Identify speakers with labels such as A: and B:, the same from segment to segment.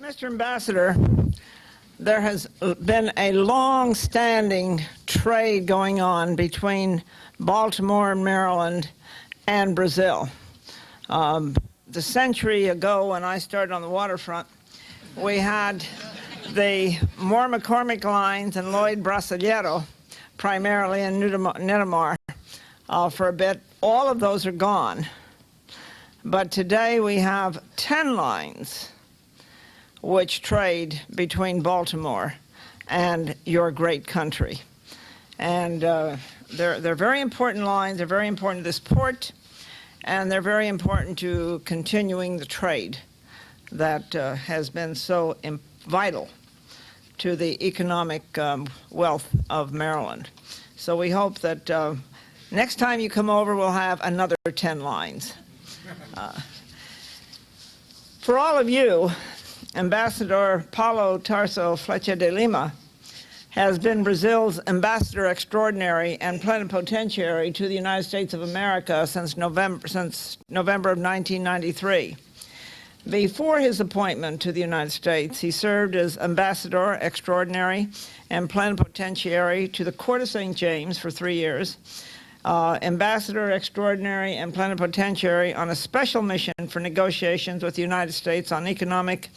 A: Mr. Ambassador, there has been a long-standing trade going on between Baltimore and Maryland and Brazil. The century ago, when I started on the waterfront, we had the Moore McCormick lines and Lloyd Brasileiro, primarily in Nidomar, for a bit. All of those are gone. But today we have 10 lines which trade between Baltimore and your great country. And they're very important lines. They're very important to this port, and they're very important to continuing the trade that has been so vital to the economic wealth of Maryland. So we hope that next time you come over, we'll have another 10 lines. For all of you, Ambassador Paulo Tarso Flecha de Lima has been Brazil's ambassador extraordinary and plenipotentiary to the United States of America since November of 1993. Before his appointment to the United States, he served as ambassador extraordinary and plenipotentiary to the Court of St. James for 3 years, ambassador extraordinary and plenipotentiary on a special mission for negotiations with the United States on economic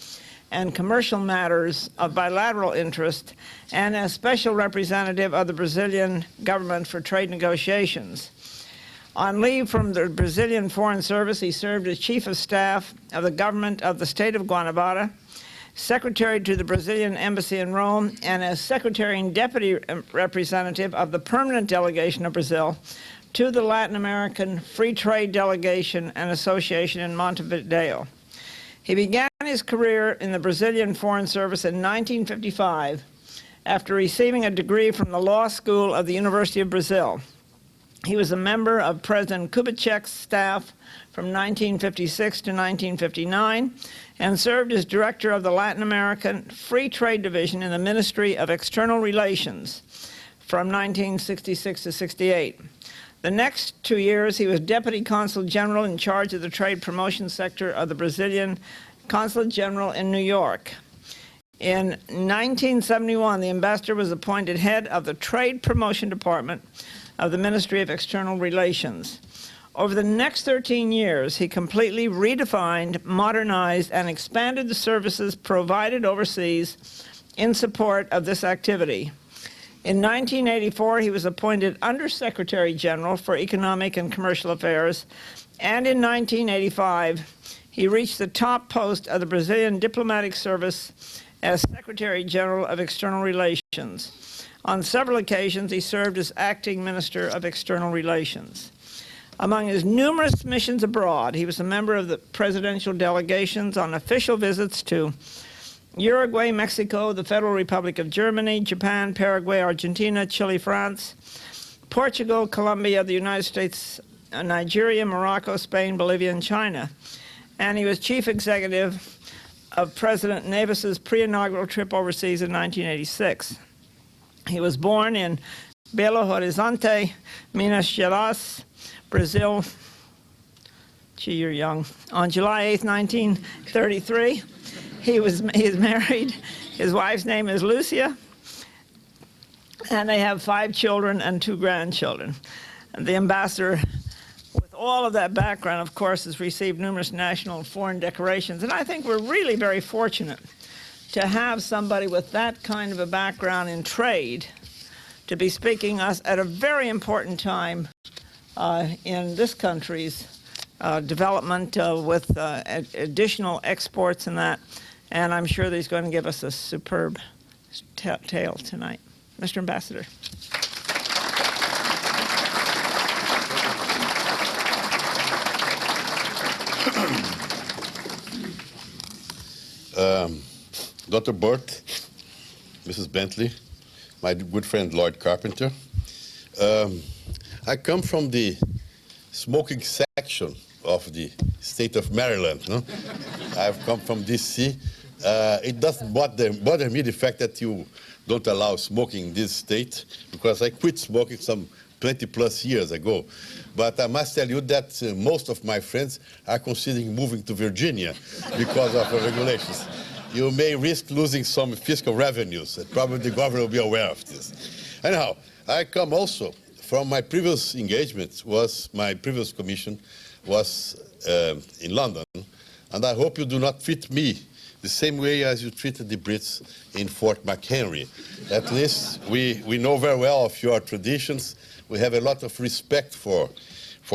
A: and commercial matters of bilateral interest, and as special representative of the Brazilian government for trade negotiations. On leave from the Brazilian Foreign Service, he served as Chief of Staff of the government of the state of Guanabara, Secretary to the Brazilian Embassy in Rome, and as Secretary and Deputy Representative of the Permanent Delegation of Brazil to the Latin American Free Trade Delegation and Association in Montevideo. He began his career in the Brazilian Foreign Service in 1955 after receiving a degree from the Law School of the University of Brazil. He was a member of President Kubitschek's staff from 1956 to 1959 and served as director of the Latin American Free Trade Division in the Ministry of External Relations from 1966 to 68. The next 2 years, he was Deputy Consul General in charge of the trade promotion sector of the Brazilian Consulate General in New York. In 1971, the ambassador was appointed head of the Trade Promotion Department of the Ministry of External Relations. Over the next 13 years, he completely redefined, modernized, and expanded the services provided overseas in support of this activity. In 1984, he was appointed Undersecretary General for Economic and Commercial Affairs, and in 1985, he reached the top post of the Brazilian Diplomatic Service as Secretary General of External Relations. On several occasions, he served as Acting Minister of External Relations. Among his numerous missions abroad, he was a member of the presidential delegations on official visits to Uruguay, Mexico, the Federal Republic of Germany, Japan, Paraguay, Argentina, Chile, France, Portugal, Colombia, the United States, Nigeria, Morocco, Spain, Bolivia, and China. And he was chief executive of President Neves' pre-inaugural trip overseas in 1986. He was born in Belo Horizonte, Minas Gerais, Brazil. Gee, you're young. On July 8, 1933. He is married. His wife's name is Lucia, and they have 5 children and 2 grandchildren. And the ambassador, with all of that background, of course, has received numerous national and foreign decorations. And I think we're really very fortunate to have somebody with that kind of a background in trade to be speaking us at a very important time in this country's development with additional exports and that. And I'm sure that he's going to give us a superb tale tonight. Mr. Ambassador.
B: Dr. Burt, Mrs. Bentley, my good friend Lloyd Carpenter. I come from the smoking section of the state of Maryland. No? I've come from D.C. It doesn't bother me the fact that you don't allow smoking in this state, because I quit smoking some 20+ years ago. But I must tell you that most of my friends are considering moving to Virginia because of the regulations. you may risk losing some fiscal revenues. And probably the governor will be aware of this. Anyhow, I come also from my previous engagement, my previous commission was in London, and I hope you do not treat me the same way as you treated the Brits in Fort McHenry. At least we know very well of your traditions. We have a lot of respect for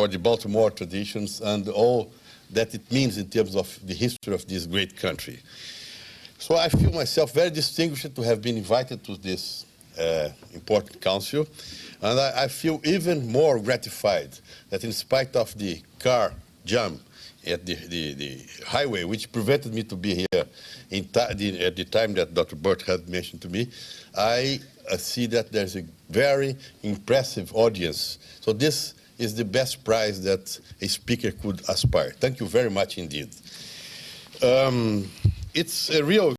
B: the Baltimore traditions and all that it means in terms of the history of this great country. So I feel myself very distinguished to have been invited to this important council, and I feel even more gratified that in spite of the car jam at the highway, which prevented me to be here at the time that Dr. Burt had mentioned to me, I see that there's a very impressive audience. So this is the best prize that a speaker could aspire. Thank you very much indeed. It's a real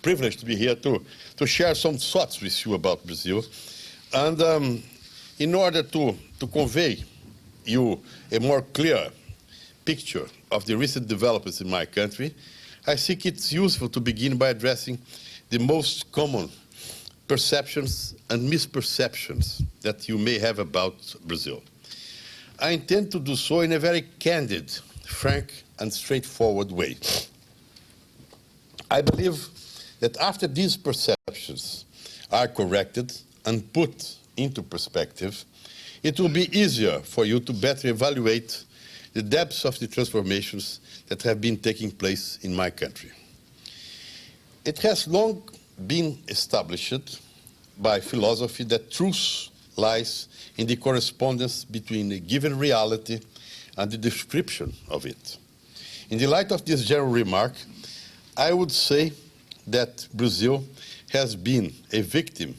B: privilege to be here to share some thoughts with you about Brazil. And in order to convey you a more clear picture of the recent developments in my country, I think it's useful to begin by addressing the most common perceptions and misperceptions that you may have about Brazil. I intend to do so in a very candid, frank, and straightforward way. I believe that after these perceptions are corrected and put into perspective, it will be easier for you to better evaluate the depths of the transformations that have been taking place in my country. It has long been established by philosophy that truth lies in the correspondence between a given reality and the description of it. In the light of this general remark, I would say that Brazil has been a victim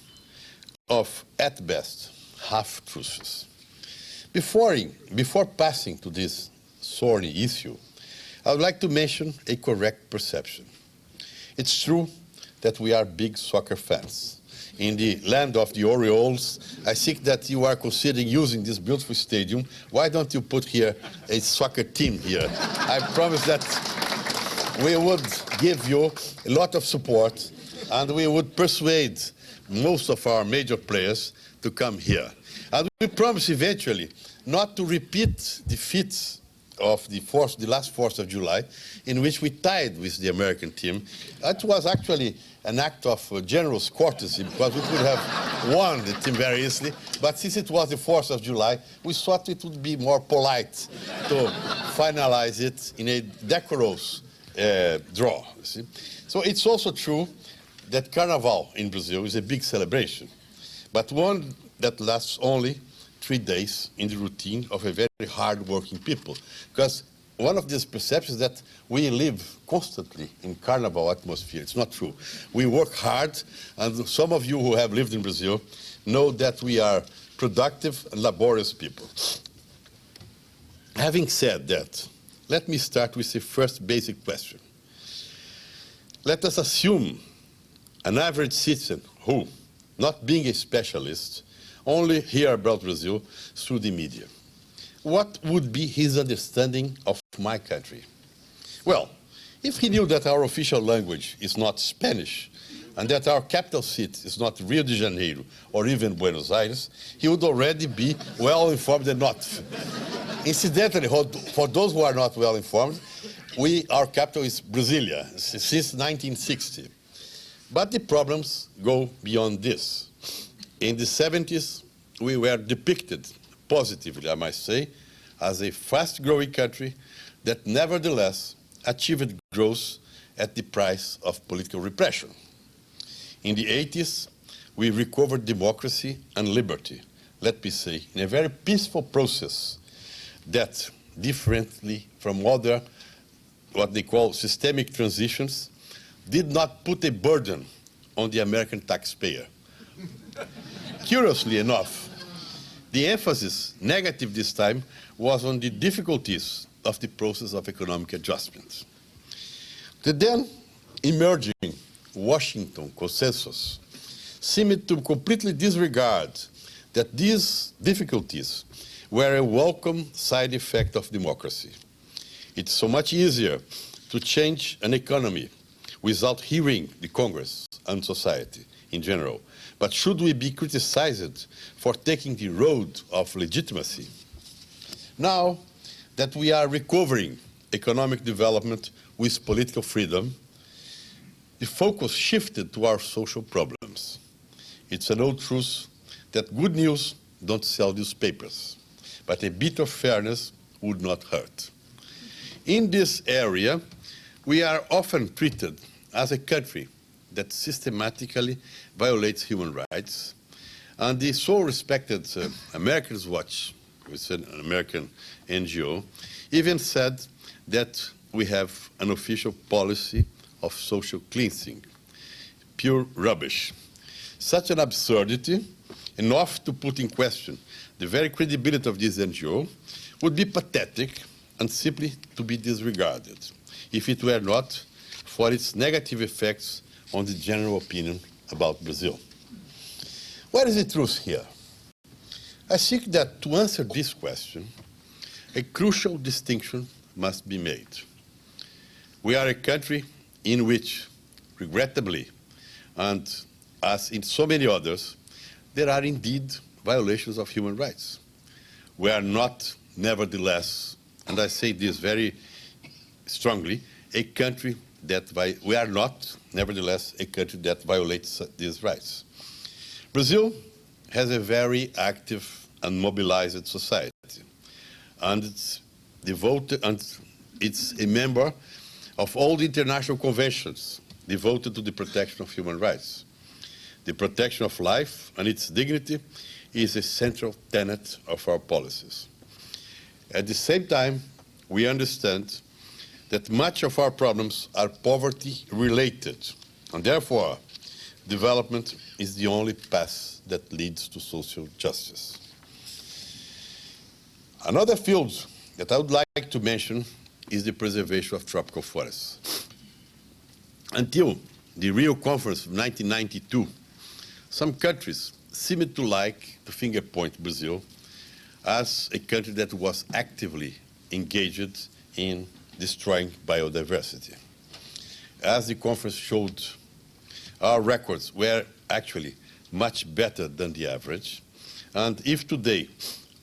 B: of, at best, half-truths. Before passing to this thorny issue, I would like to mention a correct perception. It's true that we are big soccer fans. In the land of the Orioles, I think that you are considering using this beautiful stadium. Why don't you put here a soccer team here? I promise that we would give you a lot of support, and we would persuade most of our major players to come here. And we promise eventually not to repeat the feats of the last 4th of July, in which we tied with the American team. It was actually an act of generous courtesy, because we could have won the team very easily. But since it was the 4th of July, we thought it would be more polite to finalize it in a decorous draw. You see? So it's also true that Carnival in Brazil is a big celebration, but one that lasts only 3 days in the routine of a very hard-working people. Because one of these perceptions is that we live constantly in Carnival atmosphere. It's not true. We work hard, and some of you who have lived in Brazil know that we are productive and laborious people. Having said that, let me start with the first basic question. Let us assume an average citizen who, not being a specialist, only hear about Brazil through the media. What would be his understanding of my country? Well, if he knew that our official language is not Spanish, and that our capital city is not Rio de Janeiro or even Buenos Aires, he would already be well informed enough. Incidentally, for those who are not well informed, our capital is Brasilia since 1960. But the problems go beyond this. In the 70s, we were depicted positively, I must say, as a fast-growing country that nevertheless achieved growth at the price of political repression. In the 80s, we recovered democracy and liberty, let me say, in a very peaceful process that, differently from other, what they call systemic transitions, did not put a burden on the American taxpayer. Curiously enough, the emphasis, negative this time, was on the difficulties of the process of economic adjustment. The then emerging Washington consensus seemed to completely disregard that these difficulties were a welcome side effect of democracy. It's so much easier to change an economy without hearing the Congress and society in general? But should we be criticized for taking the road of legitimacy? Now that we are recovering economic development with political freedom, the focus shifted to our social problems. It's an old truth that good news don't sell newspapers, but a bit of fairness would not hurt. In this area, we are often treated as a country that systematically violates human rights, and the so respected Americans Watch, which is an American NGO, even said that we have an official policy of social cleansing. Pure rubbish. Such an absurdity, enough to put in question the very credibility of this NGO, would be pathetic and simply to be disregarded, if it were not for its negative effects on the general opinion about Brazil. What is the truth here? I think that to answer this question, a crucial distinction must be made. We are a country in which, regrettably, and as in so many others, there are indeed violations of human rights. We are not, nevertheless, and I say this very strongly, a country that we are not, nevertheless, a country that violates these rights. Brazil has a very active and mobilized society, and it's devoted, and it's a member of all the international conventions devoted to the protection of human rights. The protection of life and its dignity is a central tenet of our policies. At the same time, we understand that much of our problems are poverty-related, and therefore, development is the only path that leads to social justice. Another field that I would like to mention is the preservation of tropical forests. Until the Rio Conference of 1992, some countries seemed to like to finger-point Brazil as a country that was actively engaged in destroying biodiversity. As the conference showed, our records were actually much better than the average. And if today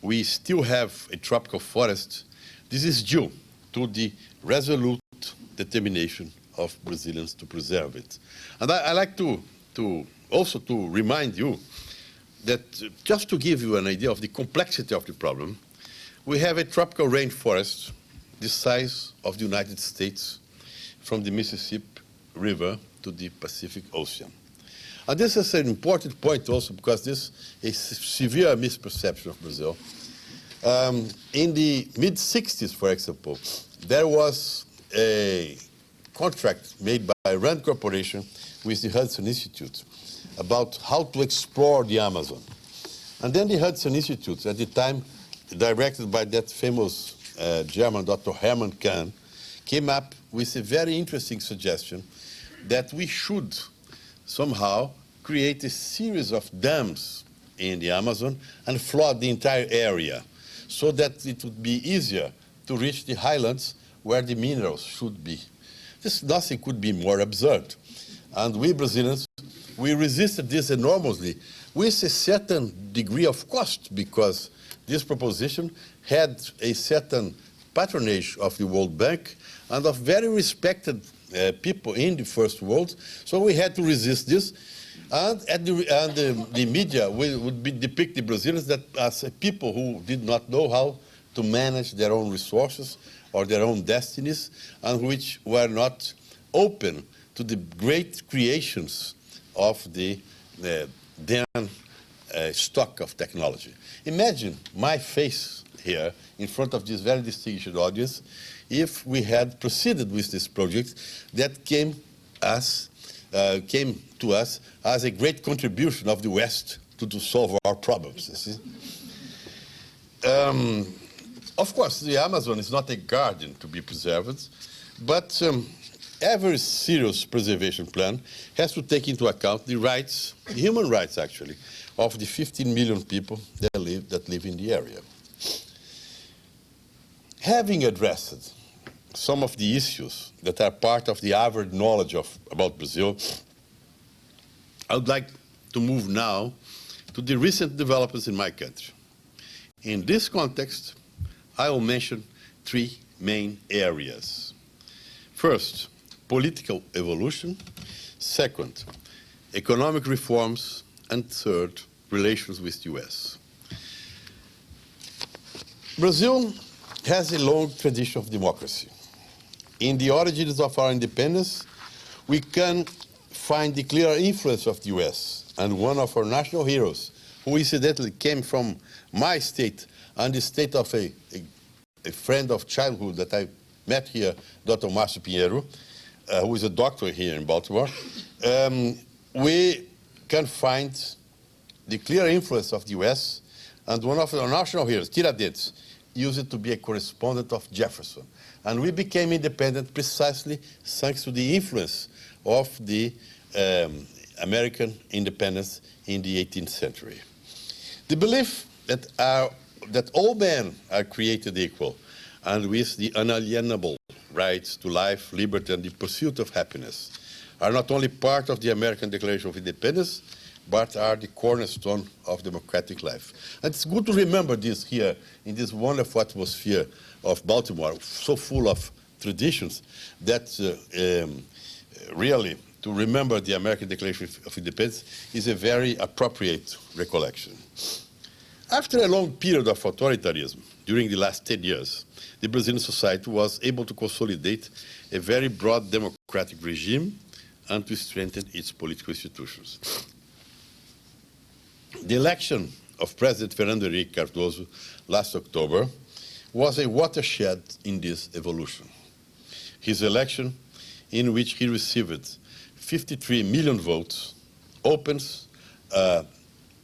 B: we still have a tropical forest, this is due to the resolute determination of Brazilians to preserve it. And I like to also to remind you that, just to give you an idea of the complexity of the problem, we have a tropical rainforest the size of the United States from the Mississippi River to the Pacific Ocean. And this is an important point also because this is a severe misperception of Brazil. In the mid-60s, for example, there was a contract made by Rand Corporation with the Hudson Institute about how to explore the Amazon. And then the Hudson Institute, at the time directed by that famous German Dr. Hermann Kahn, came up with a very interesting suggestion that we should somehow create a series of dams in the Amazon and flood the entire area so that it would be easier to reach the highlands where the minerals should be. Nothing could be more absurd. And we Brazilians, we resisted this enormously with a certain degree of cost because this proposition had a certain patronage of the World Bank and of very respected people in the First World. So we had to resist this. And the media would depict the Brazilians as people who did not know how to manage their own resources or their own destinies, and which were not open to the great creations of the then stock of technology. Imagine my face here in front of this very distinguished audience if we had proceeded with this project that came to us as a great contribution of the West to solve our problems. You see? Of course, the Amazon is not a garden to be preserved, but every serious preservation plan has to take into account the rights, the human rights actually, of the 15 million people that live in the area. Having addressed some of the issues that are part of the average knowledge about Brazil, I would like to move now to the recent developments in my country. In this context, I will mention three main areas. First, political evolution. Second, economic reforms. And third, relations with the US. Brazil has a long tradition of democracy. In the origins of our independence, we can find the clear influence of the US, and one of our national heroes, who incidentally came from my state and the state of a friend of childhood that I met here, Dr. Márcio Pinheiro, who is a doctor here in Baltimore, we can find the clear influence of the US, and one of our national heroes, Tiradentes, used to be a correspondent of Jefferson. And we became independent precisely thanks to the influence of the American independence in the 18th century. The belief that all men are created equal and with the unalienable rights to life, liberty, and the pursuit of happiness are not only part of the American Declaration of Independence, but are the cornerstone of democratic life. And it's good to remember this here in this wonderful atmosphere of Baltimore, so full of traditions, that really to remember the American Declaration of Independence is a very appropriate recollection. After a long period of authoritarianism during the last 10 years, the Brazilian society was able to consolidate a very broad democratic regime and to strengthen its political institutions. The election of President Fernando Henrique Cardoso last October was a watershed in this evolution. His election, in which he received 53 million votes, opens,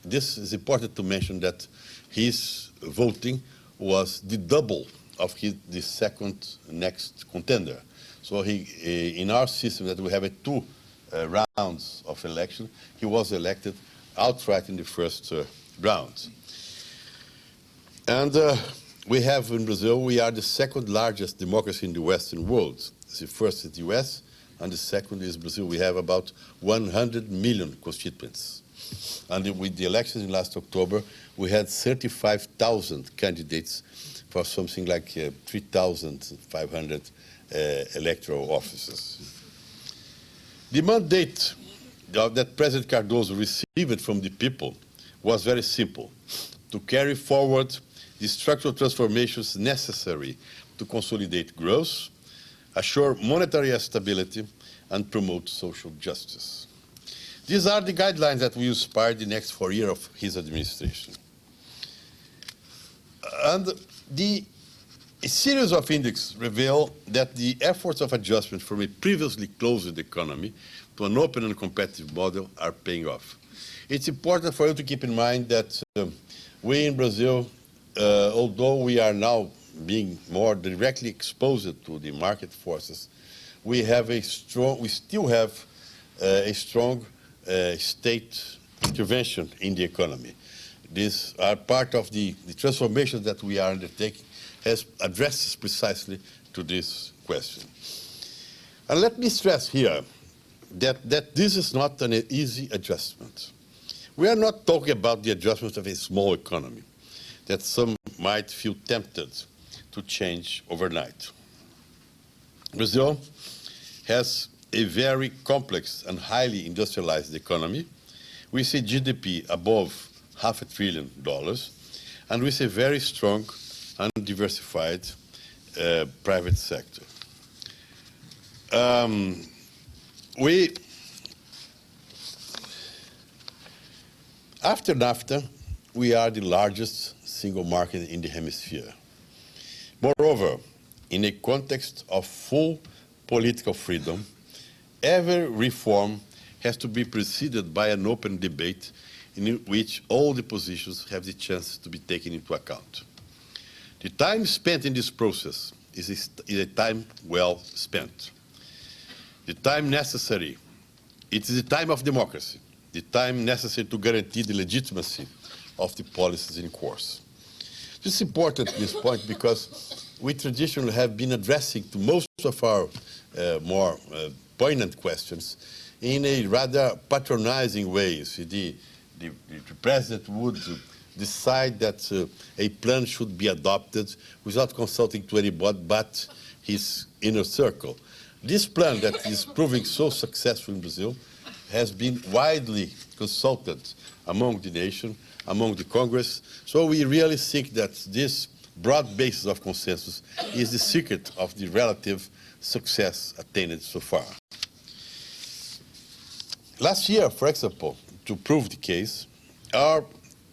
B: this is important to mention that his voting was the double of the second next contender. So in our system that we have two rounds of election, he was elected outright in the first round. And we have in Brazil, we are the second largest democracy in the Western world. The first is the US, and the second is Brazil. We have about 100 million constituents. And with the elections in last October, we had 35,000 candidates for something like 3,500 electoral offices. The mandate that President Cardoso received from the people was very simple: to carry forward the structural transformations necessary to consolidate growth, assure monetary stability, and promote social justice. These are the guidelines that will inspire the next 4 years of his administration. And a series of indexes reveal that the efforts of adjustment from a previously closed economy to an open and competitive model are paying off. It's important for you to keep in mind that we in Brazil, although we are now being more directly exposed to the market forces, we still have a strong state intervention in the economy. These are part of the transformation that we are undertaking, has addresses precisely to this question. And let me stress here that this is not an easy adjustment. We are not talking about the adjustment of a small economy that some might feel tempted to change overnight. Brazil has a very complex and highly industrialized economy. We see GDP above $500 billion, and we see a very strong and diversified private sector. After NAFTA, we are the largest single market in the hemisphere. Moreover, in a context of full political freedom, every reform has to be preceded by an open debate in which all the positions have the chance to be taken into account. The time spent in this process is a time well spent. The time necessary, it is the time of democracy, the time necessary to guarantee the legitimacy of the policies in course. It's important, this point, because we traditionally have been addressing to most of our more poignant questions in a rather patronizing way. You see, the president would decide that a plan should be adopted without consulting to anybody but his inner circle. This plan that is proving so successful in Brazil has been widely consulted among the nation, among the Congress. So we really think that this broad basis of consensus is the secret of the relative success attained so far. Last year, for example, to prove the case, our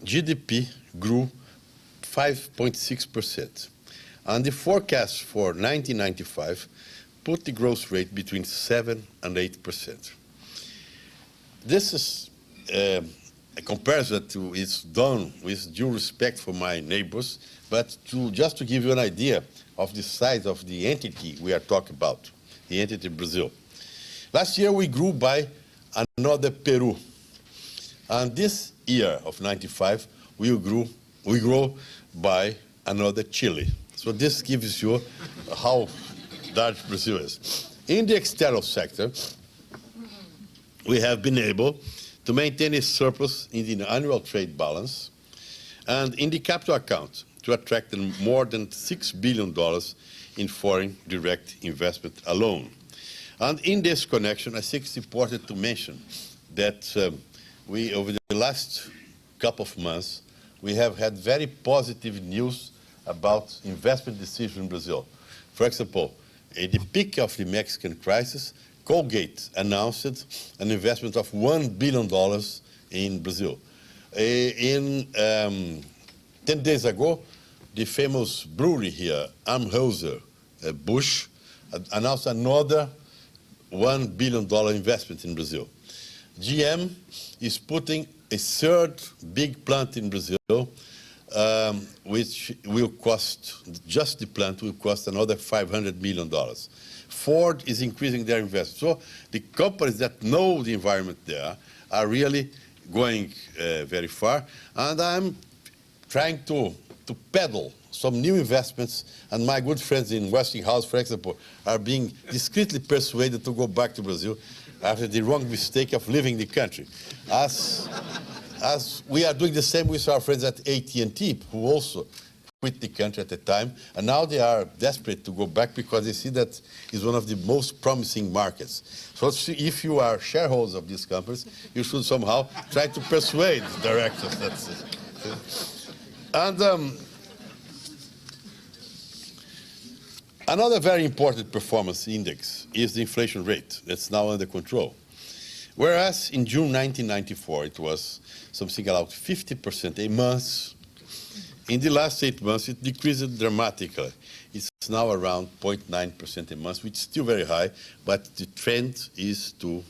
B: GDP grew 5.6%. And the forecast for 1995 put the growth rate between 7 and 8%. This is a comparison that is done with due respect for my neighbors, but just to give you an idea of the size of the entity we are talking about, the entity Brazil. Last year we grew by another Peru. And this year of 95, we grow by another Chile. So this gives you how large Brazil is. In the external sector, we have been able to maintain a surplus in the annual trade balance and in the capital account to attract more than $6 billion in foreign direct investment alone. And in this connection, I think it's important to mention that we, over the last couple of months, we have had very positive news about investment decisions in Brazil. For example, at the peak of the Mexican crisis, Colgate announced an investment of $1 billion in Brazil. 10 days ago, the famous brewery here, Anheuser-Busch, announced another $1 billion investment in Brazil. GM is putting a third big plant in Brazil, which will cost, just the plant will cost another $500 million. Ford is increasing their investment. So the companies that know the environment there are really going very far. And I'm trying to peddle some new investments, and my good friends in Westinghouse, for example, are being discreetly persuaded to go back to Brazil after the wrong mistake of leaving the country. As we are doing the same with our friends at AT&T, who also quit the country at the time, and now they are desperate to go back because they see that it's one of the most promising markets. So if you are shareholders of these companies, you should somehow try to persuade directors. That's it. And another very important performance index is the inflation rate. That's now under control. Whereas in June 1994, it was something like 50% a month. In the last 8 months, it decreased dramatically. It's now around 0.9% a month, which is still very high, but the trend is to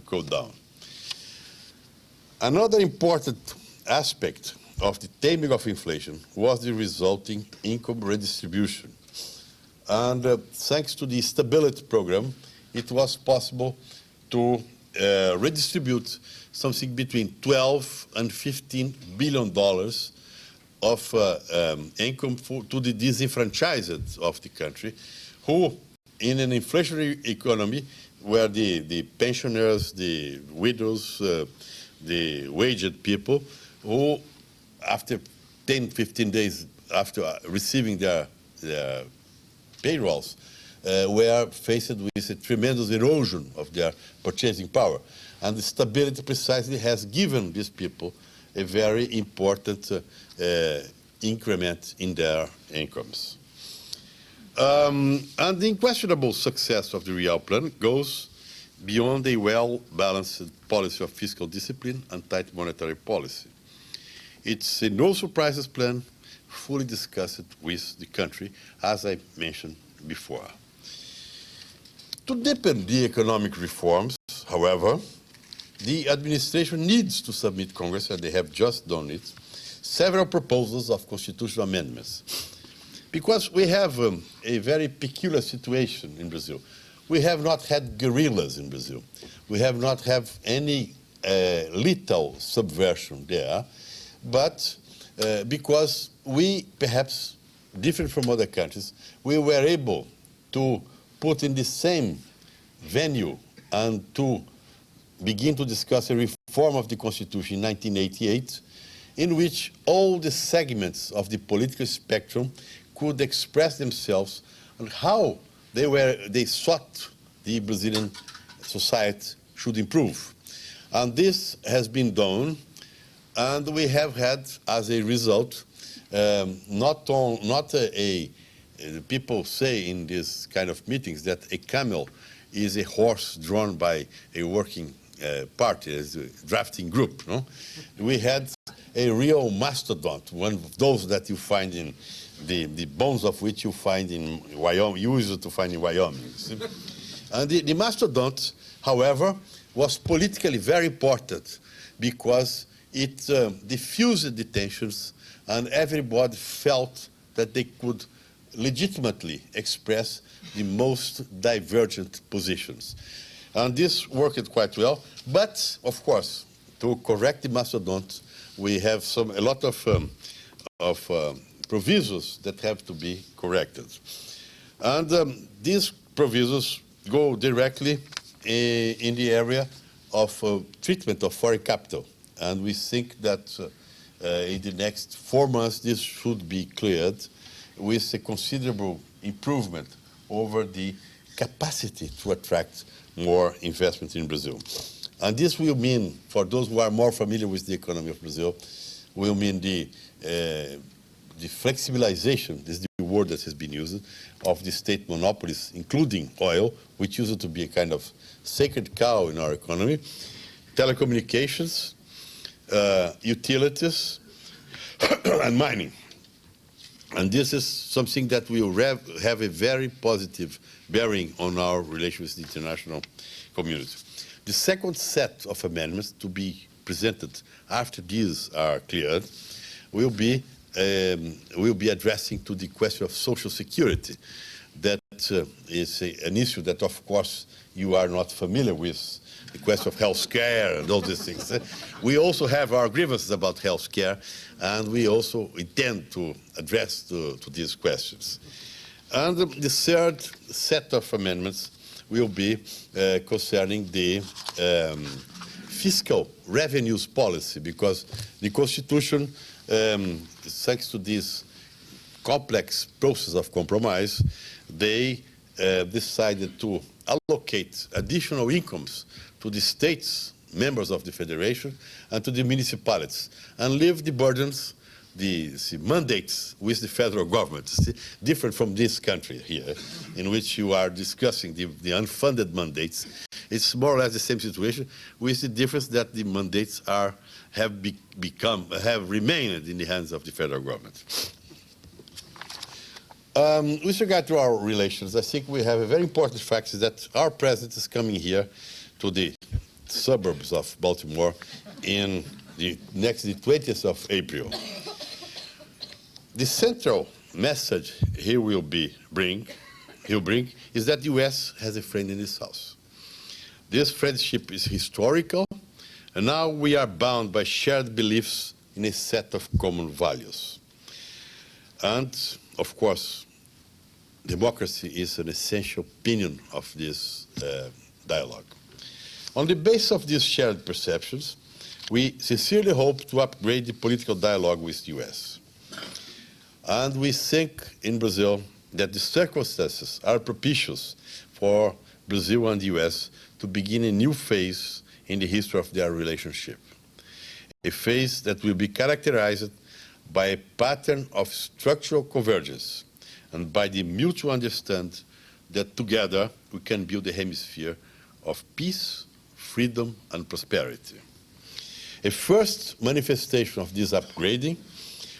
B: go down. Another important aspect of the taming of inflation was the resulting income redistribution. And thanks to the stability program, it was possible to redistribute something between 12 and $15 billion of income to the disenfranchised of the country, who, in an inflationary economy where the pensioners, the widows, the waged people, who after 10, 15 days after receiving their payrolls, were faced with a tremendous erosion of their purchasing power. And the stability precisely has given these people a very important increment in their incomes. And the unquestionable success of the Real Plan goes beyond a well-balanced policy of fiscal discipline and tight monetary policy. It's a no-surprises plan, fully discussed with the country, as I mentioned before. To deepen the economic reforms, however, the administration needs to submit Congress, and they have just done it, several proposals of constitutional amendments. Because we have a very peculiar situation in Brazil. We have not had guerrillas in Brazil. We have not had any lethal subversion there, but because we, perhaps different from other countries, we were able to put in the same venue and to begin to discuss a reform of the Constitution in 1988, in which all the segments of the political spectrum could express themselves on how they sought the Brazilian society should improve. And this has been done, and we have had, as a result, people say in these kind of meetings that a camel is a horse drawn by a working party, as a drafting group. No? We had a real mastodon, one of those that you find in the bones of which you find in Wyoming, you used to find in Wyoming. See? And the mastodon, however, was politically very important because it diffused the tensions, and everybody felt that they could legitimately express the most divergent positions. And this worked quite well. But, of course, to correct the mastodont, we have a lot of provisos that have to be corrected. And these provisos go directly in the area of treatment of foreign capital. And we think that in the next 4 months, this should be cleared with a considerable improvement over the capacity to attract more investment in Brazil. And this will mean, for those who are more familiar with the economy of Brazil, will mean the flexibilization, this is the word that has been used, of the state monopolies, including oil, which used to be a kind of sacred cow in our economy, telecommunications, utilities, and mining. And this is something that will have a very positive bearing on our relations with the international community. The second set of amendments to be presented after these are cleared will be addressing to the question of social security. That is an issue that, of course, you are not familiar with, the question of health care and all these things. We also have our grievances about health care, and we also intend to address to these questions. And the third set of amendments will be concerning the fiscal revenues policy, because the Constitution, thanks to this complex process of compromise, they decided to allocate additional incomes to the states, members of the federation, and to the municipalities, and leave the burdens, the mandates with the federal government. See, different from this country here, in which you are discussing the unfunded mandates. It's more or less the same situation, with the difference that the mandates have remained in the hands of the federal government. With regard to our relations, I think we have a very important fact, is that our president is coming here to the suburbs of Baltimore in the 20th of April. The central message he'll bring is that the U.S. has a friend in this house. This friendship is historical, and now we are bound by shared beliefs in a set of common values. And, of course, democracy is an essential opinion of this dialogue. On the basis of these shared perceptions, we sincerely hope to upgrade the political dialogue with the U.S. And we think in Brazil that the circumstances are propitious for Brazil and the U.S. to begin a new phase in the history of their relationship. A phase that will be characterized by a pattern of structural convergence and by the mutual understanding that together we can build a hemisphere of peace, freedom, and prosperity. A first manifestation of this upgrading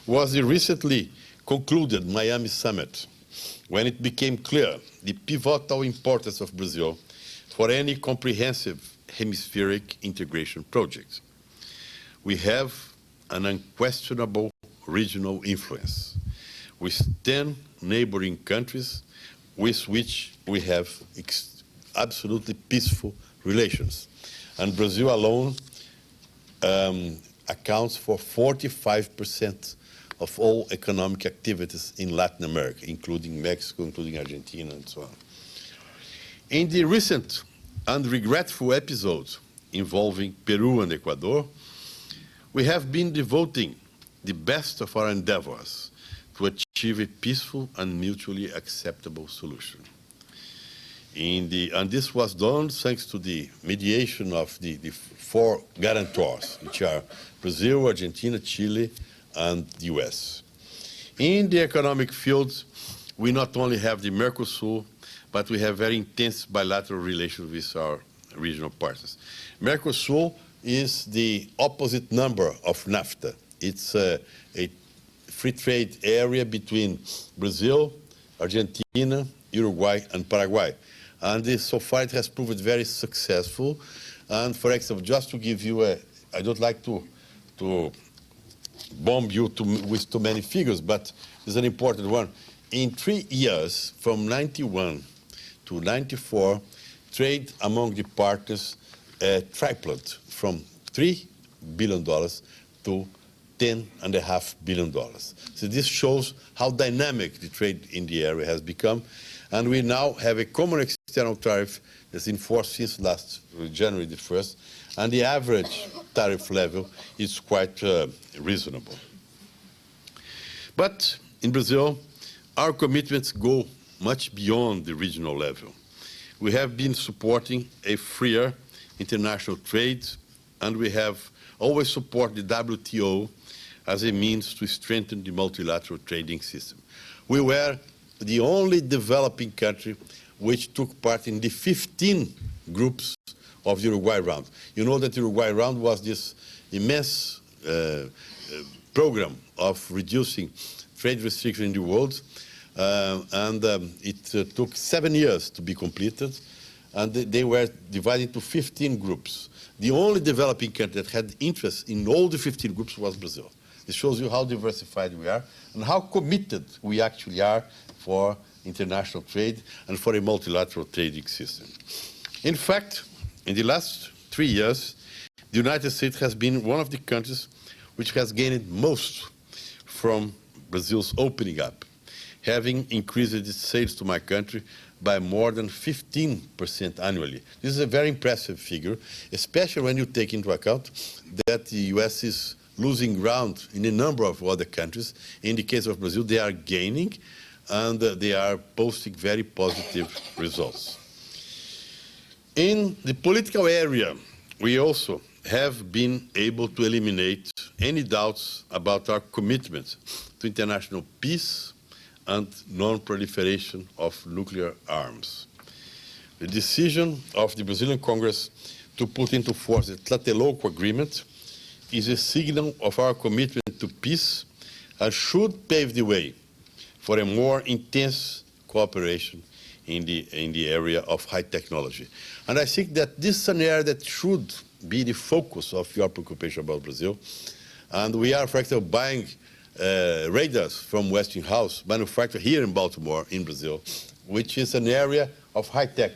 B: was the recently concluded Miami summit, when it became clear the pivotal importance of Brazil for any comprehensive hemispheric integration project. We have an unquestionable regional influence, with 10 neighboring countries with which we have absolutely peaceful relations. And Brazil alone accounts for 45% of all economic activities in Latin America, including Mexico, including Argentina, and so on. In the recent and regretful episodes involving Peru and Ecuador, we have been devoting the best of our endeavors to achieve a peaceful and mutually acceptable solution. And this was done thanks to the mediation of the four guarantors, which are Brazil, Argentina, Chile, and the US. In the economic field, we not only have the Mercosur, but we have very intense bilateral relations with our regional partners. Mercosur is the opposite number of NAFTA. It's a free trade area between Brazil, Argentina, Uruguay, and Paraguay. And so far it has proved very successful. And for example, just to give you I don't like to bomb you with too many figures, but it's an important one. In 3 years, from 91 to 94, trade among the partners tripled from $3 billion to $10.5 billion. So this shows how dynamic the trade in the area has become. And we now have a common external tariff that's in force since last January the 1st, and the average tariff level is quite reasonable. But in Brazil, our commitments go much beyond the regional level. We have been supporting a freer international trade, and we have always supported the WTO as a means to strengthen the multilateral trading system. We were the only developing country which took part in the 15 groups of the Uruguay Round. You know that the Uruguay Round was this immense program of reducing trade restrictions in the world, it took 7 years to be completed, and they were divided into 15 groups. The only developing country that had interest in all the 15 groups was Brazil. It shows you how diversified we are and how committed we actually are for international trade and for a multilateral trading system. In fact, in the last 3 years, the United States has been one of the countries which has gained most from Brazil's opening up, having increased its sales to my country by more than 15% annually. This is a very impressive figure, especially when you take into account that the US is losing ground in a number of other countries. In the case of Brazil, they are gaining, and they are posting very positive results. In the political area, we also have been able to eliminate any doubts about our commitment to international peace and non-proliferation of nuclear arms. The decision of the Brazilian Congress to put into force the Tlatelolco Agreement is a signal of our commitment to peace and should pave the way for a more intense cooperation in the area of high technology. And I think that this is an area that should be the focus of your preoccupation about Brazil. And we are, for example, buying radars from Westinghouse, manufactured here in Baltimore, in Brazil, which is an area of high tech.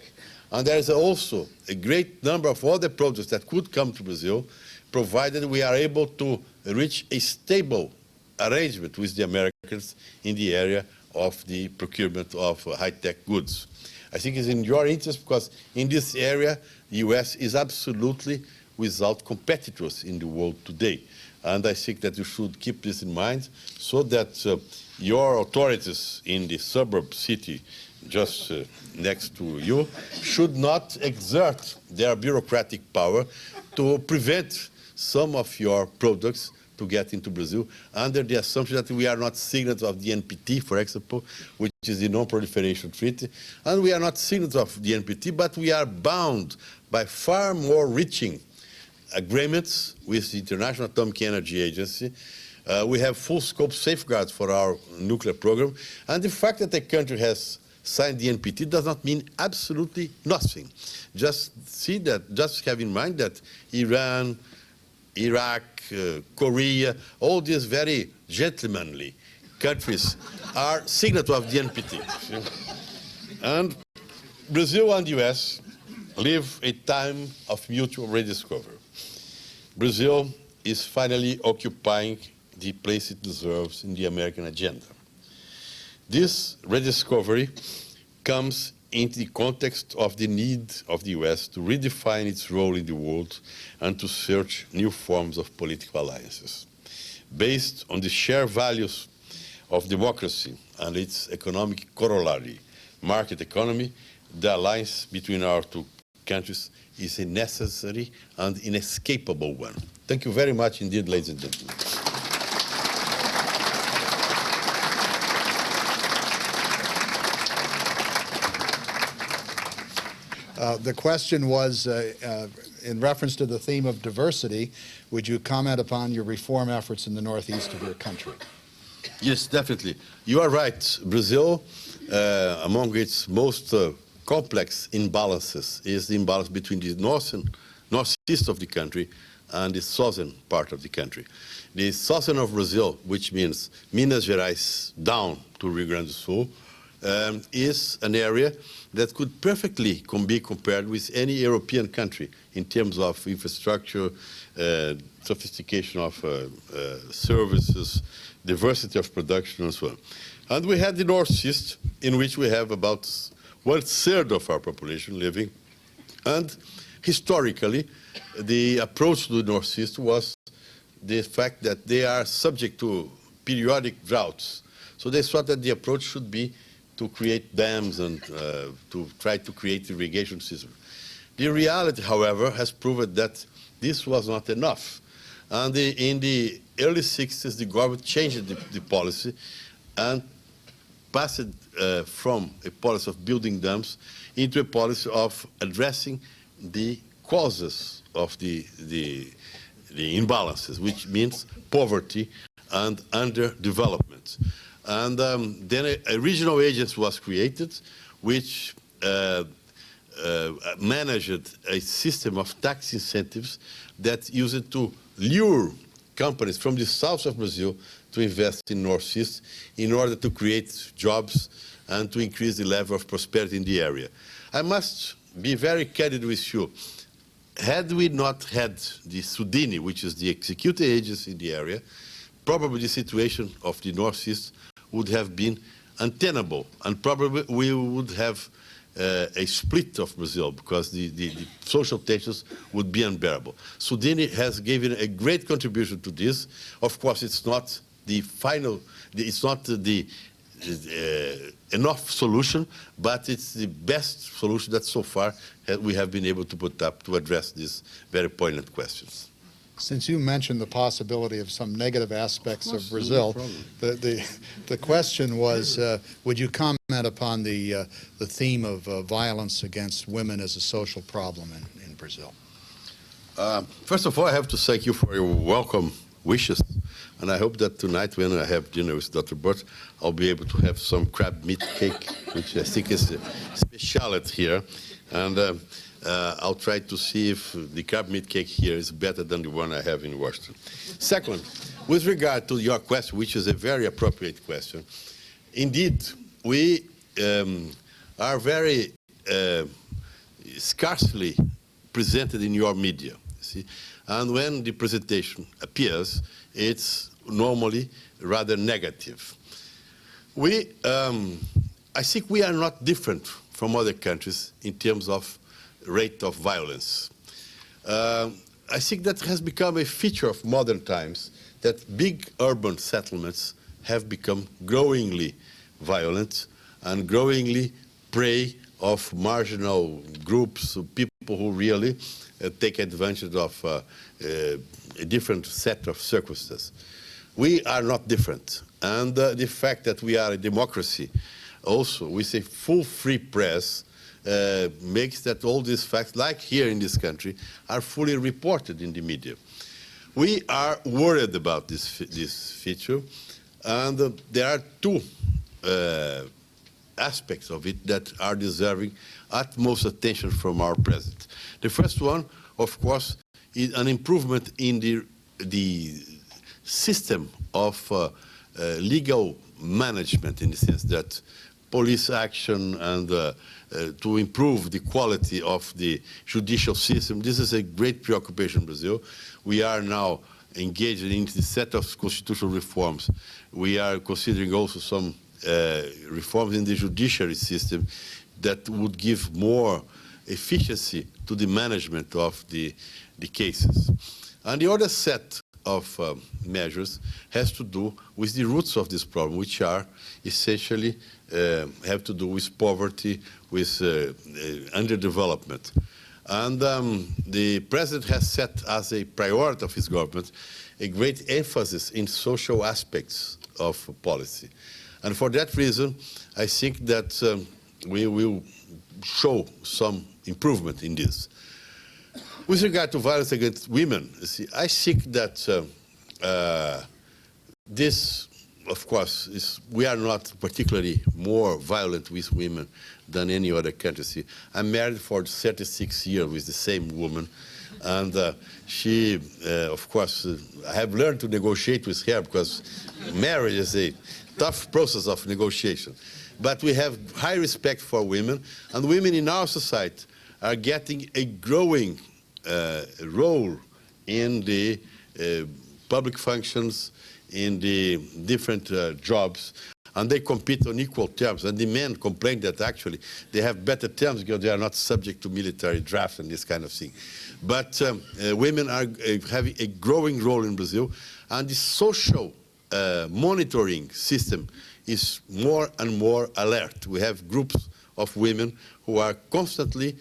B: And there is also a great number of other projects that could come to Brazil, provided we are able to reach a stable arrangement with the Americans in the area of the procurement of high-tech goods. I think it's in your interest because in this area, the US is absolutely without competitors in the world today. And I think that you should keep this in mind so that your authorities in the suburb city just next to you should not exert their bureaucratic power to prevent some of your products to get into Brazil under the assumption that we are not signatories of the NPT, for example, which is the Non-Proliferation Treaty. And we are not signatories of the NPT, but we are bound by far more reaching agreements with the International Atomic Energy Agency. We have full scope safeguards for our nuclear program. And the fact that a country has signed the NPT does not mean absolutely nothing. Just have in mind that Iran, Iraq, Korea, all these very gentlemanly countries are signatories of the NPT. And Brazil and the US live a time of mutual rediscovery. Brazil is finally occupying the place it deserves in the American agenda. This rediscovery comes in the context of the need of the U.S. to redefine its role in the world and to search new forms of political alliances. Based on the shared values of democracy and its economic corollary, market economy, the alliance between our two countries is a necessary and inescapable one. Thank you very much indeed, ladies and gentlemen.
C: The question was, in reference to the theme of diversity, would you comment upon your reform efforts in the northeast of your country?
B: Yes, definitely. You are right. Brazil, among its most complex imbalances, is the imbalance between the northeast of the country and the southern part of the country. The southern of Brazil, which means Minas Gerais down to Rio Grande do Sul, is an area that could perfectly be compared with any European country in terms of infrastructure, sophistication of services, diversity of production, and so on. And we had the Northeast, in which we have about 1/3 of our population living. And historically, the approach to the Northeast was the fact that they are subject to periodic droughts. So they thought that the approach should be to create dams and to try to create irrigation system. The reality, however, has proven that this was not enough. And in the early 60s, the government changed the policy and passed from a policy of building dams into a policy of addressing the causes of the imbalances, which means poverty and underdevelopment. And then a regional agency was created, which managed a system of tax incentives that used to lure companies from the south of Brazil to invest in Northeast in order to create jobs and to increase the level of prosperity in the area. I must be very candid with you. Had we not had the SUDINE, which is the executive agency in the area, probably the situation of the Northeast would have been untenable, and probably we would have a split of Brazil because the social tensions would be unbearable. SUDINE has given a great contribution to this. Of course, it's not the final, it's not the enough solution, but it's the best solution that so far we have been able to put up to address these very poignant questions.
C: Since you mentioned the possibility of some negative aspects of Brazil, the question was, would you comment upon the theme of violence against women as a social problem in Brazil?
B: First of all, I have to thank you for your welcome wishes. And I hope that tonight when I have dinner with Dr. Burt, I'll be able to have some crab meat cake, which I think is a specialty here. And I'll try to see if the crab meat cake here is better than the one I have in Washington. Second, with regard to your question, which is a very appropriate question, indeed, we are very scarcely presented in your media. See? And when the presentation appears, it's normally rather negative. I think we are not different from other countries in terms of rate of violence. I think that has become a feature of modern times, that big urban settlements have become growingly violent and growingly prey of marginal groups, people who really take advantage of a different set of circumstances. We are not different. And the fact that we are a democracy also with a full free press makes that all these facts, like here in this country, are fully reported in the media. We are worried about this feature, and there are two aspects of it that are deserving utmost attention from our president. The first one, of course, is an improvement in the system of legal management, in the sense that police action and to improve the quality of the judicial system. This is a great preoccupation in Brazil. We are now engaged in the set of constitutional reforms. We are considering also some reforms in the judiciary system that would give more efficiency to the management of the cases. And the other set of measures has to do with the roots of this problem, which are essentially have to do with poverty, with underdevelopment. And the president has set as a priority of his government a great emphasis in social aspects of policy. And for that reason, I think that we will show some improvement in this. With regard to violence against women, see, I think that this, of course, we are not particularly more violent with women than any other country. See, I'm married for 36 years with the same woman, and she, of course, I have learned to negotiate with her because marriage is a tough process of negotiation. But we have high respect for women, and women in our society are getting a growing role in the public functions, in the different jobs, and they compete on equal terms. And the men complain that actually they have better terms because they are not subject to military draft and this kind of thing. But women are having a growing role in Brazil, and the social monitoring system is more and more alert. We have groups of women who are constantly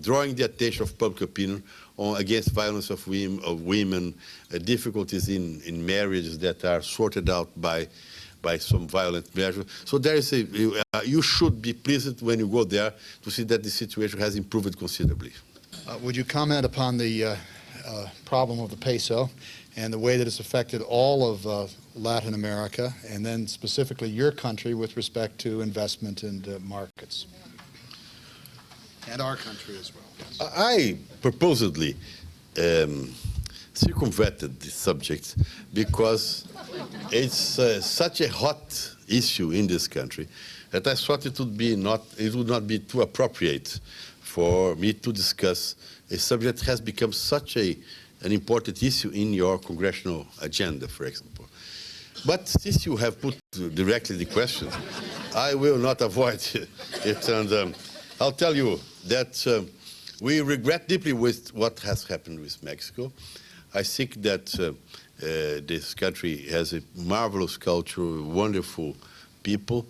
B: drawing the attention of public opinion against violence of women, difficulties in marriages that are sorted out by some violent measures. So there is you should be pleased when you go there to see that the situation has improved considerably.
C: Would you comment upon the problem of the peso and the way that it's affected all of Latin America, and then specifically your country with respect to investment in markets? And our country as well.
B: I purposely circumvented this subject because it's such a hot issue in this country that I thought it would not be too appropriate for me to discuss a subject that has become such an important issue in your congressional agenda, for example. But since you have put directly the question, I will not avoid it, and I'll tell you that we regret deeply with what has happened with Mexico. I think that this country has a marvelous culture, wonderful people,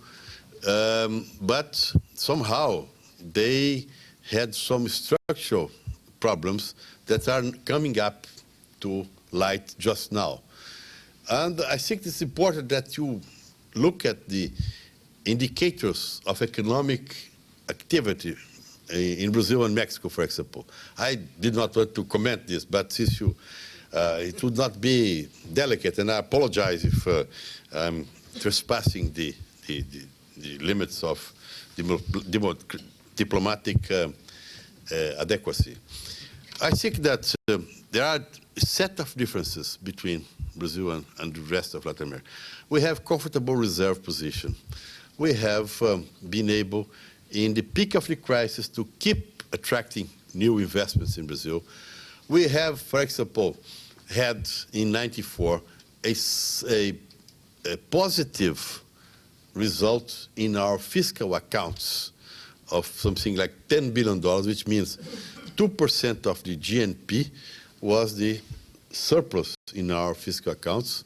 B: but somehow they had some structural problems that are coming up to light just now. And I think it's important that you look at the indicators of economic activity in Brazil and Mexico, for example. I did not want to comment this, but since you, it would not be delicate, and I apologize if I'm trespassing the limits of diplomatic adequacy. I think that there are a set of differences between Brazil and the rest of Latin America. We have comfortable reserve position. We have been able, in the peak of the crisis, to keep attracting new investments in Brazil. We have, for example, had in '94 a positive result in our fiscal accounts of something like $10 billion, which means 2% of the GNP was the surplus in our fiscal accounts,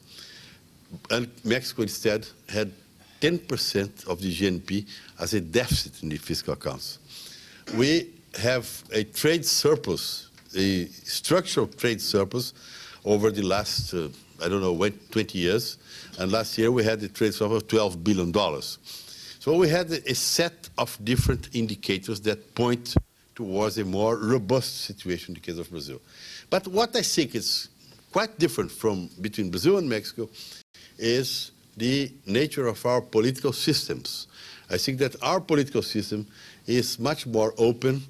B: and Mexico instead had 10% of the GNP as a deficit in the fiscal accounts. We have a trade surplus, a structural trade surplus over the last, 20 years, and last year we had a trade surplus of $12 billion. So we had a set of different indicators that point towards a more robust situation in the case of Brazil. But what I think is quite different between Brazil and Mexico is the nature of our political systems. I think that our political system is much more open,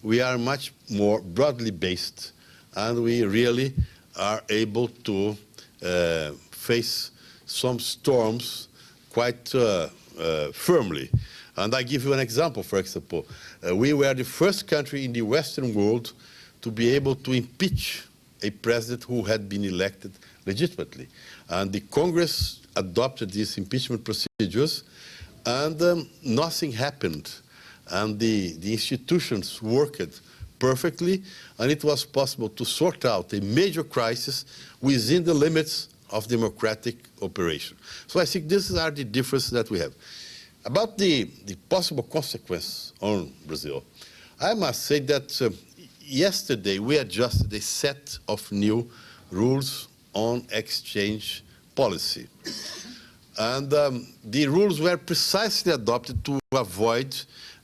B: we are much more broadly based, and we really are able to face some storms quite firmly. And I give you an example, for example. We were the first country in the Western world to be able to impeach a president who had been elected legitimately. And the Congress adopted these impeachment procedures, and nothing happened. And the institutions worked perfectly, and it was possible to sort out a major crisis within the limits of democratic operation. So I think these are the differences that we have. About the possible consequence on Brazil, I must say that yesterday we adjusted a set of new rules on exchange policy. And the rules were precisely adopted to avoid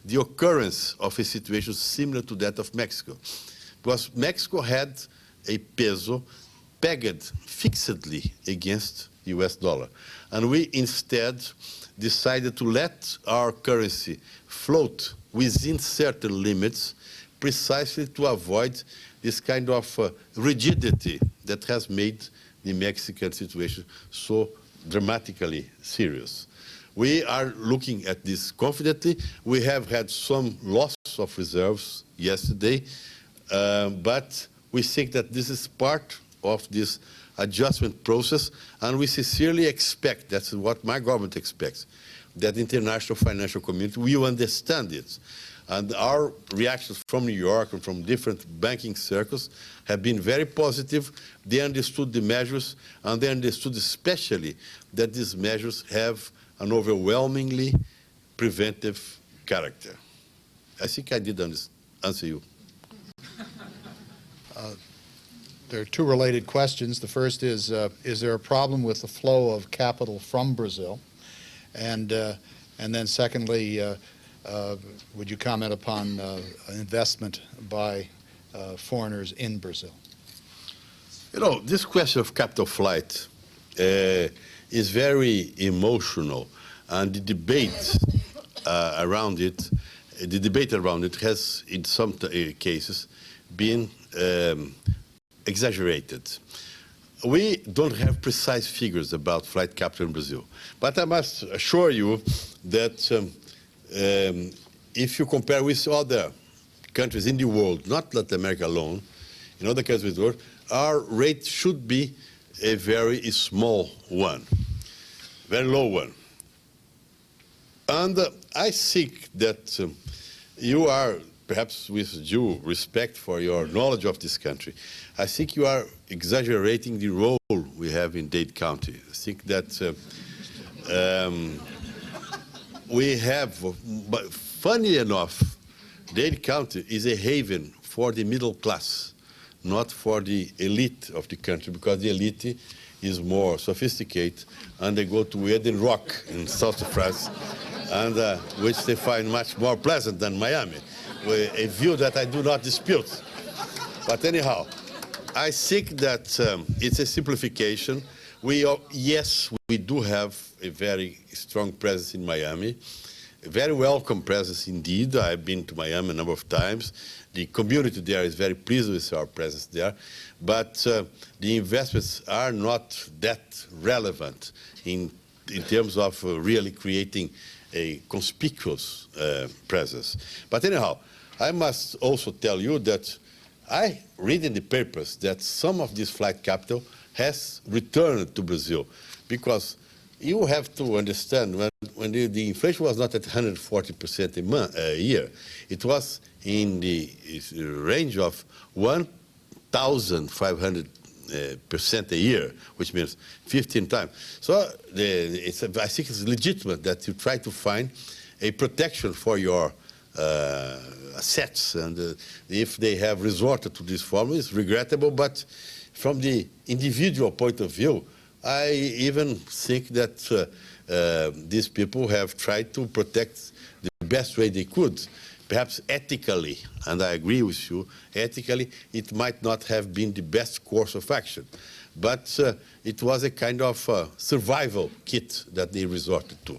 B: the occurrence of a situation similar to that of Mexico. Because Mexico had a peso pegged fixedly against the US dollar. And we instead decided to let our currency float within certain limits precisely to avoid this kind of rigidity that has made the Mexican situation so dramatically serious. We are looking at this confidently. We have had some loss of reserves yesterday, but we think that this is part of this adjustment process, and we sincerely expect, that's what my government expects, that the international financial community will understand it. And our reactions from New York and from different banking circles have been very positive. They understood the measures, and they understood especially that these measures have an overwhelmingly preventive character. I think I did answer you.
C: There are two related questions. The first is there a problem with the flow of capital from Brazil? And then secondly, would you comment upon investment by foreigners in Brazil?
B: You know, this question of capital flight is very emotional, and the debate around it has, in some cases, been exaggerated. We don't have precise figures about flight capital in Brazil, but I must assure you that if you compare with other countries in the world, not Latin America alone, in other countries in the world, our rate should be a very small one, very low one. And I think that you are, perhaps with due respect for your knowledge of this country, I think you are exaggerating the role we have in Dade County. I think that we have, but funny enough, Dade County is a haven for the middle class, not for the elite of the country, because the elite is more sophisticated, and they go to Eden Rock in south of France, and which they find much more pleasant than Miami, a view that I do not dispute. But anyhow, I think that it's a simplification. Yes, we do have a very strong presence in Miami, a very welcome presence indeed. I've been to Miami a number of times. The community there is very pleased with our presence there, but the investments are not that relevant in terms of really creating a conspicuous presence. But anyhow, I must also tell you that I read in the papers that some of this flight capital has returned to Brazil, because you have to understand when the inflation was not at 140% a year, it was in the range of 1,500% a year, which means 15 times. So I think it's legitimate that you try to find a protection for your assets, and if they have resorted to this formula, it's regrettable, but from the individual point of view, I even think that these people have tried to protect the best way they could. Perhaps ethically, and I agree with you, ethically it might not have been the best course of action, but it was a kind of survival kit that they resorted to.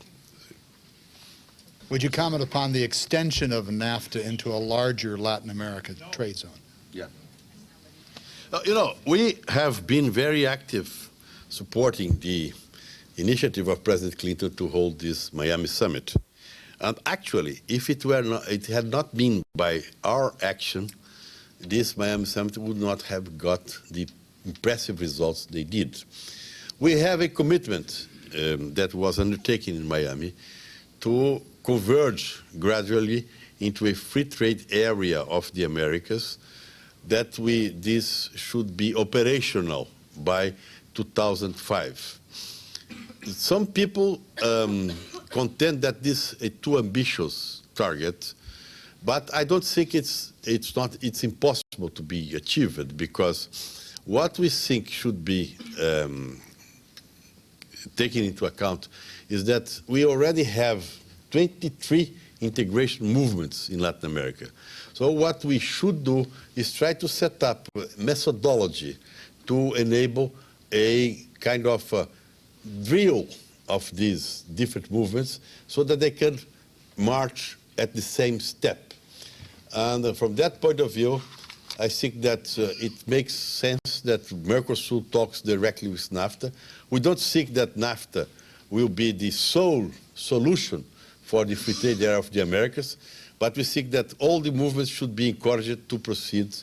C: Would you comment upon the extension of NAFTA into a larger Latin American trade zone?
B: Yeah. You know, we have been very active supporting the initiative of President Clinton to hold this Miami summit. And actually, if it had not been by our action, this Miami summit would not have got the impressive results they did. We have a commitment that was undertaken in Miami to converge gradually into a free trade area of the Americas, that this should be operational by 2005. Some people contend that this is a too ambitious target, but I don't think it's impossible to be achieved, because what we think should be taken into account is that we already have 23 integration movements in Latin America. So what we should do is try to set up a methodology to enable a kind of drill of these different movements so that they can march at the same step. And from that point of view, I think that it makes sense that Mercosur talks directly with NAFTA. We don't think that NAFTA will be the sole solution for the free trade area of the Americas, but we think that all the movements should be encouraged to proceed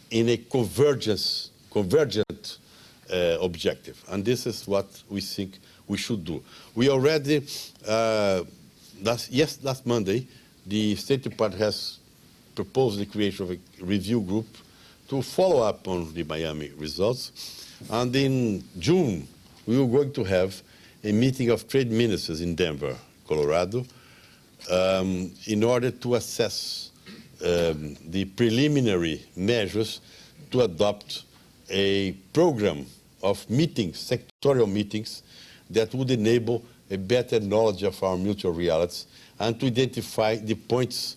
B: in a convergent objective. And this is what we think we should do. We already, last Monday, the State Department has proposed the creation of a review group to follow up on the Miami results. And in June, we are going to have a meeting of trade ministers in Denver, Colorado, in order to assess the preliminary measures to adopt a program of meetings, sectorial meetings, that would enable a better knowledge of our mutual realities and to identify the points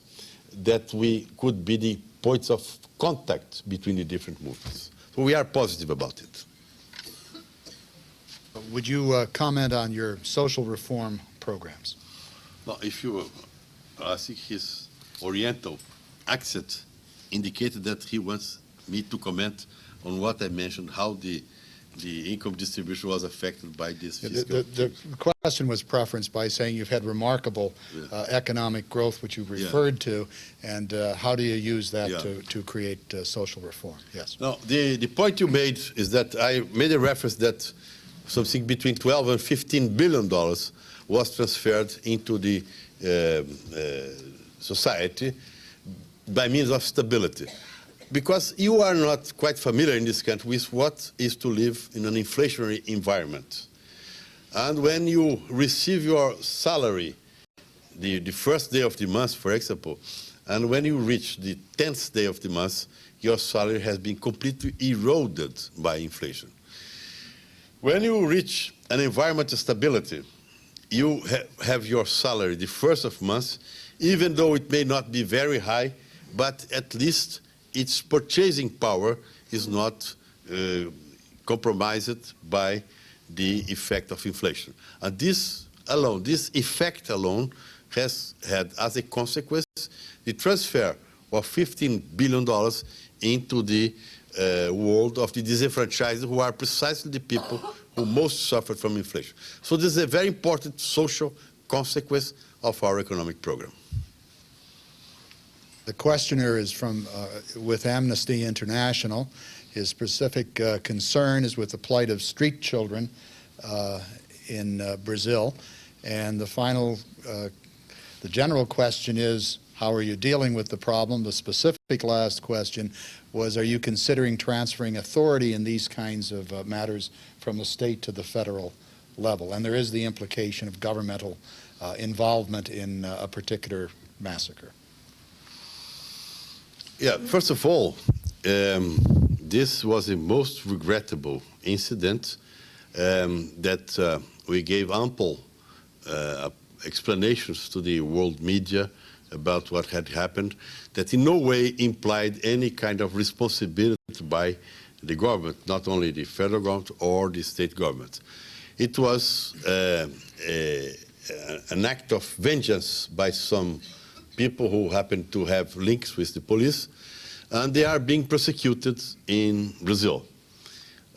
B: that could be the points of contact between the different movements. So we are positive about it.
C: Would you comment on your social reform programs?
B: Now, I think his Oriental accent indicated that he wants me to comment on what I mentioned, how the income distribution was affected by this fiscal.
C: The question was preferenced by saying you've had remarkable economic growth, which you referred to, and how do you use that to create social reform? Yes.
B: Now, the point you made is that I made a reference that something between 12 and 15 billion dollars was transferred into the society by means of stability. Because you are not quite familiar in this country with what is to live in an inflationary environment. And when you receive your salary the first day of the month, for example, and when you reach the 10th day of the month, your salary has been completely eroded by inflation. When you reach an environment of stability, you have your salary the first of the month, even though it may not be very high, but at least its purchasing power is not compromised by the effect of inflation. And this effect alone has had as a consequence the transfer of $15 billion into the world of the disenfranchised, who are precisely the people who most suffered from inflation. So this is a very important social consequence of our economic program.
C: The questioner is with Amnesty International. His specific concern is with the plight of street children in Brazil. And the general question is, how are you dealing with the problem? The specific last question was, are you considering transferring authority in these kinds of matters from the state to the federal level? And there is the implication of governmental involvement in a particular massacre.
B: Yeah, first of all, this was a most regrettable incident that we gave ample explanations to the world media about what had happened, that in no way implied any kind of responsibility by the government, not only the federal government or the state government. It was an act of vengeance by some people who happen to have links with the police, and they are being prosecuted in Brazil.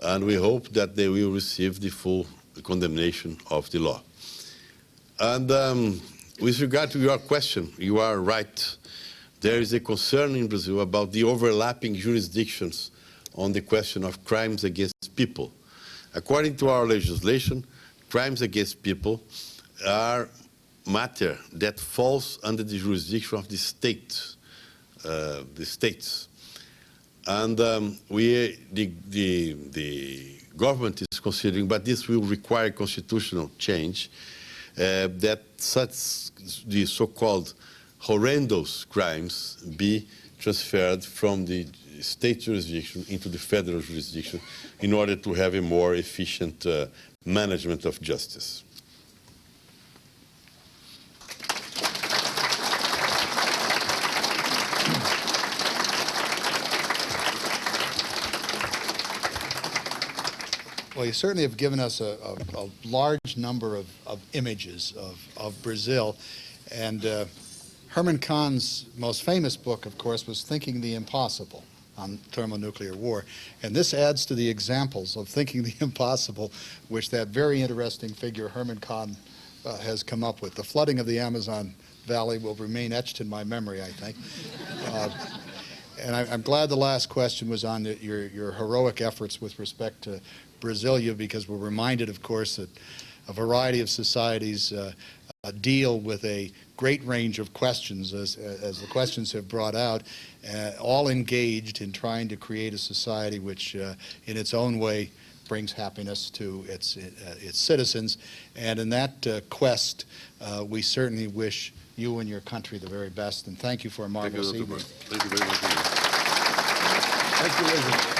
B: And we hope that they will receive the full condemnation of the law. And with regard to your question, you are right there is a concern in Brazil about the overlapping jurisdictions on the question of crimes against people. According to our legislation, crimes against people are matter that falls under the jurisdiction of the states. And the government is considering, but this will require constitutional change, that such the so-called horrendous crimes be transferred from the state jurisdiction into the federal jurisdiction in order to have a more efficient management of justice.
C: Well, you certainly have given us a large number of images of Brazil. And Herman Kahn's most famous book, of course, was Thinking the Impossible on thermonuclear war. And this adds to the examples of thinking the impossible, which that very interesting figure Herman Kahn has come up with. The flooding of the Amazon Valley will remain etched in my memory, I think. And I'm glad the last question was on your heroic efforts with respect to Brasilia, because we're reminded, of course, that a variety of societies deal with a great range of questions, as the questions have brought out, all engaged in trying to create a society which, in its own way, brings happiness to its citizens. And in that quest, we certainly wish you and your country the very best. And thank you for a marvelous evening.
B: Thank you very much. Thank you, Elizabeth.